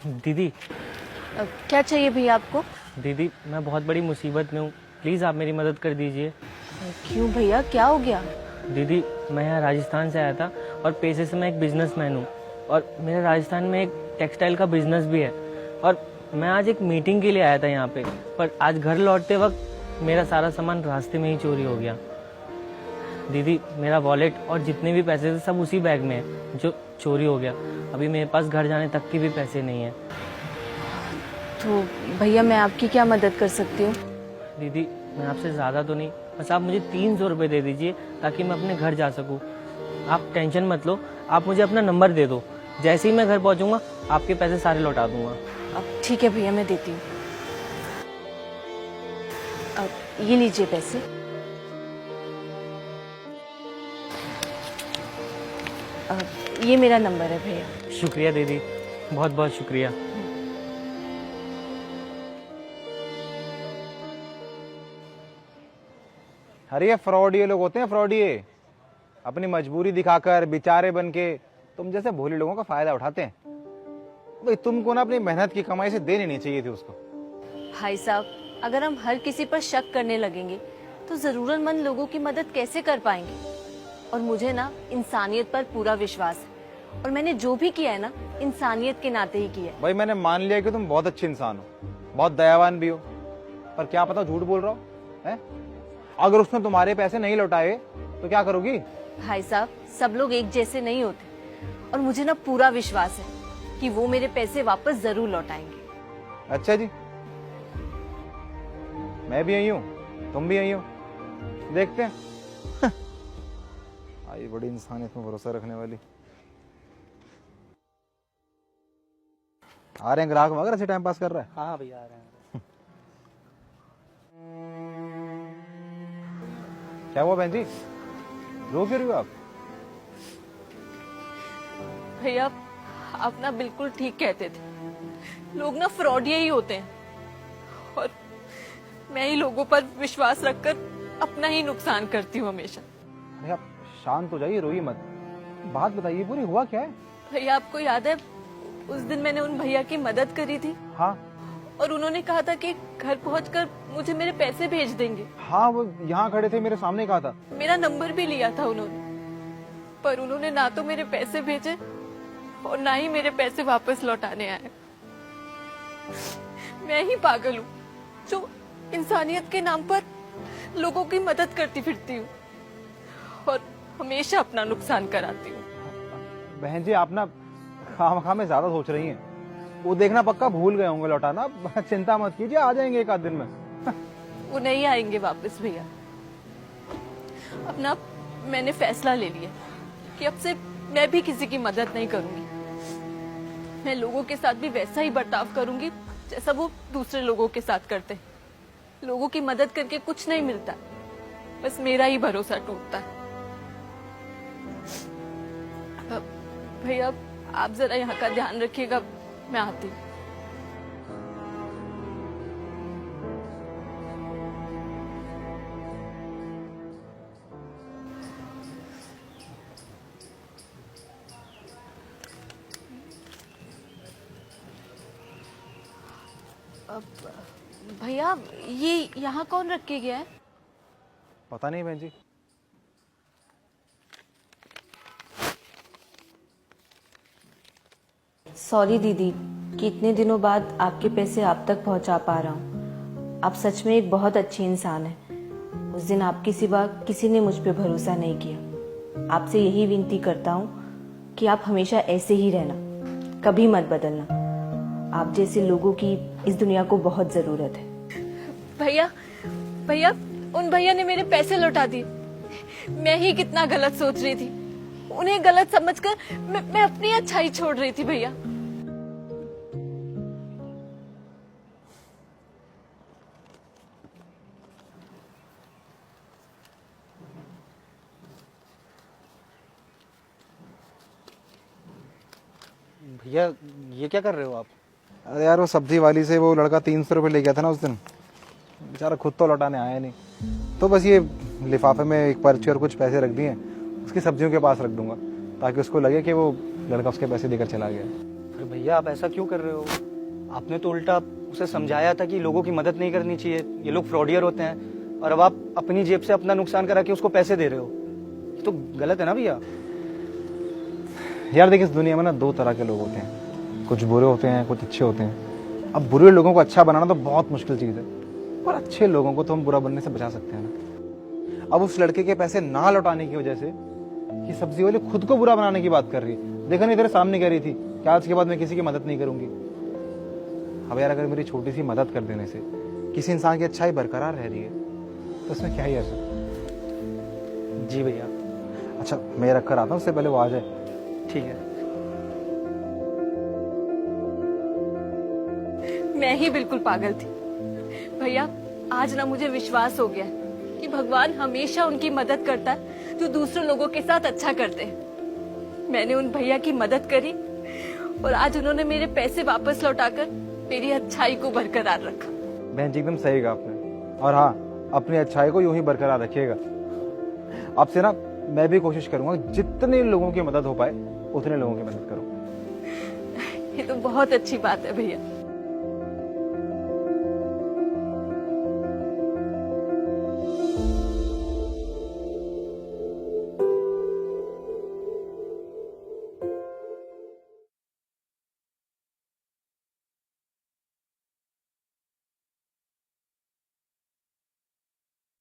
दीदी। क्या चाहिए भैया आपको? दीदी, मैं बहुत बड़ी मुसीबत में हूँ, प्लीज़ आप मेरी मदद कर दीजिए। क्यों भैया, क्या हो गया? दीदी, मैं यहाँ राजस्थान से आया था और पेशे से मैं एक बिजनेसमैन हूँ और मेरा राजस्थान में एक टेक्सटाइल का बिजनेस भी है और मैं आज एक मीटिंग के लिए आया था यहाँ पे, पर आज घर लौटते वक्त मेरा सारा सामान रास्ते में ही चोरी हो गया। दीदी, मेरा वॉलेट और जितने भी पैसे थे सब उसी बैग में है जो चोरी हो गया। अभी मेरे पास घर जाने तक के भी पैसे नहीं है। तो भैया मैं आपकी क्या मदद कर सकती हूँ? दीदी, मैं आपसे ज़्यादा तो नहीं, बस आप मुझे 300 रुपये दे दीजिए ताकि मैं अपने घर जा सकूँ। आप टेंशन मत लो, आप मुझे अपना नंबर दे दो, जैसे ही मैं घर पहुँचूँगा आपके पैसे सारे लौटा दूँगा। अब ठीक है भैया, मैं देती हूँ। अब ये लीजिए पैसे। अब ये मेरा नंबर है भैया। शुक्रिया दीदी, बहुत बहुत शुक्रिया। अरे ये फ्रॉडिये लोग होते हैं, फ्रॉडिये। अपनी मजबूरी दिखाकर बेचारे बन के तुम जैसे भोले लोगों का फायदा उठाते हैं। भाई तुमको ना अपनी मेहनत की कमाई से देनी नहीं चाहिए थी उसको। भाई साहब, अगर हम हर किसी पर शक करने लगेंगे तो जरूरतमंद लोगों की मदद कैसे कर पाएंगे? और मुझे ना इंसानियत पर पूरा विश्वास है और मैंने जो भी किया है ना इंसानियत के नाते ही किया है। भाई मैंने मान लिया कि तुम बहुत अच्छे इंसान हो, बहुत दयावान भी हो, पर क्या पता झूठ बोल रहा हो है? अगर उसने तुम्हारे पैसे नहीं लौटाए तो क्या करोगी? भाई साहब, सब लोग एक जैसे नहीं होते और मुझे ना पूरा विश्वास है कि वो मेरे पैसे वापस जरूर लौटाएंगे। अच्छा जी, मैं भी यही हूँ, तुम भी यही हो, देखते हैं। आई बड़ी इंसानियत में भरोसा रखने वाली। आ रहे हैं ग्राहक वगैरह से टाइम पास कर रहा है। हाँ भैया, आ रहे हैं। क्या हुआ बहन जी, रो क्यों रही हो आप? भैया आप ना बिल्कुल ठीक कहते थे, लोग ना फ्रॉडिये ही होते हैं और मैं ही लोगों पर विश्वास रखकर अपना ही नुकसान करती हूँ हमेशा। अरे आप शांत हो जाइए, रोइए मत, बात बताइए पूरी, हुआ क्या है? भैया आपको याद है उस दिन मैंने उन भैया की मदद करी थी? हाँ और उन्होंने कहा था कि घर पहुंचकर मुझे मेरे पैसे भेज देंगे। हाँ, वो यहाँ खड़े थे, मेरे सामने कहा था। मेरा नंबर भी लिया था उन्होंने, पर उन्होंने ना तो मेरे पैसे भेजे और ना ही मेरे पैसे वापस लौटाने आए। मैं ही पागल हूँ जो इंसानियत के नाम पर लोगों की मदद करती फिरती हूँ और हमेशा अपना नुकसान कराती हूँ। बहन जी आप ना खामखा में ज्यादा सोच रही हैं, वो देखना पक्का भूल गए होंगे लौटाना। चिंता मत कीजिए, आ जाएंगे एक आध दिन में। वो नहीं आएंगे वापस भैया। अब ना मैंने फैसला ले लिया कि अब से मैं भी किसी की मदद नहीं करूंगी। मैं लोगों के साथ भी वैसा ही बर्ताव करूंगी जैसा वो दूसरे लोगों के साथ करते हैं। लोगों की मदद करके कुछ नहीं मिलता, बस मेरा ही भरोसा टूटता है। भैया आप जरा यहाँ का ध्यान रखिएगा, मैं आती हूँ। भैया ये यहाँ कौन रख के गया है? पता नहीं बहन जी। सॉरी दीदी कि इतने दिनों बाद आपके पैसे आप तक पहुंचा पा रहा हूँ। आप सच में एक बहुत अच्छी इंसान हैं। उस दिन आपके सिवा किसी ने मुझ पे भरोसा नहीं किया। आपसे यही विनती करता हूँ कि आप हमेशा ऐसे ही रहना, कभी मत बदलना। आप जैसे लोगों की इस दुनिया को बहुत जरूरत है। भैया भैया उन भैया ने मेरे पैसे लौटा दिए। मैं ही कितना गलत सोच रही थी, उन्हें गलत समझकर मैं अपनी अच्छाई छोड़ रही थी। भैया भैया ये क्या कर रहे हो आप? अरे यार वो सब्जी वाली से वो लड़का 300 रुपये ले गया था ना उस दिन, बेचारा खुद तो लौटाने आया नहीं, तो बस ये लिफाफे में एक पर्ची और कुछ पैसे रख दिए, उसकी सब्जियों के पास रख दूंगा ताकि उसको लगे कि वो लड़का उसके पैसे देकर चला गया। अरे भैया आप ऐसा क्यों कर रहे हो? आपने तो उल्टा उसे समझाया था कि लोगों की मदद नहीं करनी चाहिए, ये लोग फ्रॉडियर होते हैं, और अब आप अपनी जेब से अपना नुकसान करा के उसको पैसे दे रहे हो। ये तो गलत है ना भैया। यार देखिए, इस दुनिया में ना दो तरह के लोग होते हैं, कुछ बुरे होते हैं, कुछ अच्छे होते हैं। अब बुरे लोगों को अच्छा बनाना तो बहुत मुश्किल चीज़ है, और अच्छे लोगों को तो हम बुरा बनने से बचा सकते हैं ना। अब उस लड़के के पैसे ना लौटाने की वजह से ये सब्जी वाली खुद को बुरा बनाने की बात कर रही है। देखा नहीं, तेरे सामने कह रही थी कि आज के बाद मैं किसी की मदद नहीं करूंगी। अब यार अगर मेरी छोटी सी मदद कर देने से किसी इंसान की अच्छाई बरकरार रह रही है तो इसमें क्या ही ऐसा। जी भैया। अच्छा मैं रख कर आता हूँ, उससे पहले वो आ जाए। ठीक है। मैं ही बिल्कुल पागल थी भैया। आज ना मुझे विश्वास हो गया कि भगवान हमेशा उनकी मदद करता है जो दूसरे लोगों के साथ अच्छा करते हैं। मैंने उन भैया की मदद करी और आज उन्होंने मेरे पैसे वापस लौटाकर मेरी अच्छाई को बरकरार रखा। बहन जी एकदम सही कहा आपने, और हाँ अपनी अच्छाई को यूं ही बरकरार रखिएगा। आपसे ना मैं भी कोशिश करूंगा जितने लोगों की मदद हो पाए उतने लोगों की मदद करूं। ये तो बहुत अच्छी बात है भैया।